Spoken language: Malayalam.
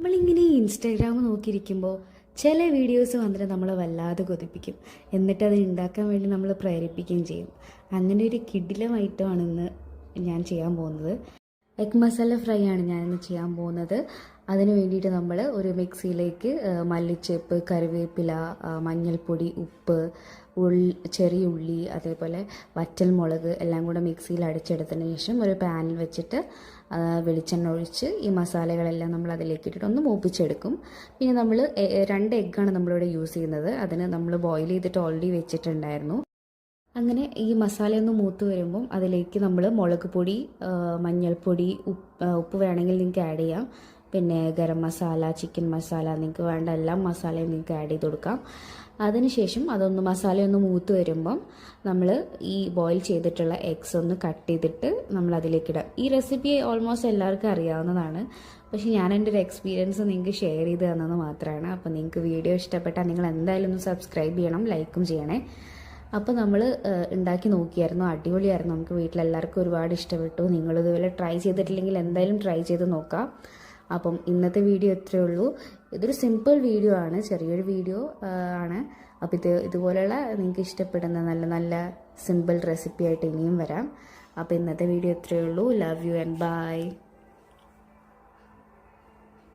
നമ്മളിങ്ങനെ ഇൻസ്റ്റാഗ്രാം നോക്കിയിരിക്കുമ്പോൾ ചില വീഡിയോസ് വന്നിട്ട് നമ്മളെ വല്ലാതെ കൊതിപ്പിക്കും. എന്നിട്ട് അത് ഉണ്ടാക്കാൻ വേണ്ടി നമ്മൾ പ്രേരിപ്പിക്കുകയും ചെയ്യും. അങ്ങനെ ഒരു കിടിലം ഐറ്റമാണ് ഇന്ന് ഞാൻ ചെയ്യാൻ പോകുന്നത്. എഗ് മസാല ഫ്രൈ ആണ് ഞാനിന്ന് ചെയ്യാൻ പോകുന്നത്. അതിന് വേണ്ടിയിട്ട് നമ്മൾ ഒരു മിക്സിയിലേക്ക് മല്ലിച്ചേപ്പ്, കറിവേപ്പില, മഞ്ഞൾപ്പൊടി, ഉപ്പ്, ചെറിയ ഉള്ളി, അതേപോലെ വറ്റൽമുളക് എല്ലാം കൂടെ മിക്സിയിൽ അടിച്ചെടുത്തതിന് ശേഷം ഒരു പാനിൽ വെച്ചിട്ട് വെളിച്ചെണ്ണ ഒഴിച്ച് ഈ മസാലകളെല്ലാം നമ്മൾ അതിലേക്ക് ഇട്ടിട്ട് ഒന്ന് മൂപ്പിച്ചെടുക്കും. പിന്നെ നമ്മൾ 2 എഗ്ഗാണ് നമ്മളിവിടെ യൂസ് ചെയ്യുന്നത്. അതിന് നമ്മൾ ബോയിൽ ചെയ്തിട്ട് ഓൾറെഡി വെച്ചിട്ടുണ്ടായിരുന്നു. അങ്ങനെ ഈ മസാലയൊന്ന് മൂത്ത് വരുമ്പം അതിലേക്ക് നമ്മൾ മുളക് പൊടി, മഞ്ഞൾപ്പൊടി, ഉപ്പ് വേണമെങ്കിൽ നിങ്ങൾക്ക് ആഡ് ചെയ്യാം. പിന്നെ ഗരം മസാല, ചിക്കൻ മസാല, നിങ്ങൾക്ക് വേണ്ട എല്ലാ മസാലയും നിങ്ങൾക്ക് ആഡ് ചെയ്ത് കൊടുക്കാം. അതിനുശേഷം മസാലയൊന്ന് മൂത്ത് വരുമ്പം നമ്മൾ ഈ ബോയിൽ ചെയ്തിട്ടുള്ള എഗ്സ് ഒന്ന് കട്ട് ചെയ്തിട്ട് നമ്മൾ അതിലേക്കിടാം. ഈ റെസിപ്പി ഓൾമോസ്റ്റ് എല്ലാവർക്കും അറിയാവുന്നതാണ്. പക്ഷേ ഞാൻ എൻ്റെ ഒരു എക്സ്പീരിയൻസ് നിങ്ങൾക്ക് ഷെയർ ചെയ്ത് തന്നത് മാത്രമാണ്. അപ്പോൾ നിങ്ങൾക്ക് വീഡിയോ ഇഷ്ടപ്പെട്ടാൽ നിങ്ങൾ എന്തായാലും ഒന്ന് സബ്സ്ക്രൈബ് ചെയ്യണം, ലൈക്കും ചെയ്യണേ. അപ്പോൾ നമ്മൾ ഉണ്ടാക്കി നോക്കിയായിരുന്നു, അടിപൊളിയായിരുന്നു. നമുക്ക് വീട്ടിലെല്ലാവർക്കും ഒരുപാട് ഇഷ്ടപ്പെട്ടു. നിങ്ങളിതുപോലെ ട്രൈ ചെയ്തിട്ടില്ലെങ്കിൽ എന്തായാലും ട്രൈ ചെയ്ത് നോക്കാം. അപ്പം ഇന്നത്തെ വീഡിയോ ഇത്രയേ ഉള്ളൂ. ഇതൊരു സിമ്പിൾ വീഡിയോ ആണ്, ചെറിയൊരു വീഡിയോ ആണ്. അപ്പോൾ ഇതുപോലെയുള്ള നിങ്ങൾക്ക് ഇഷ്ടപ്പെടുന്ന നല്ല നല്ല സിമ്പിൾ റെസിപ്പി ആയിട്ട് ഇനിയും വരാം. അപ്പോൾ ഇന്നത്തെ വീഡിയോ ഇത്രയേ ഉള്ളൂ. Love you and by.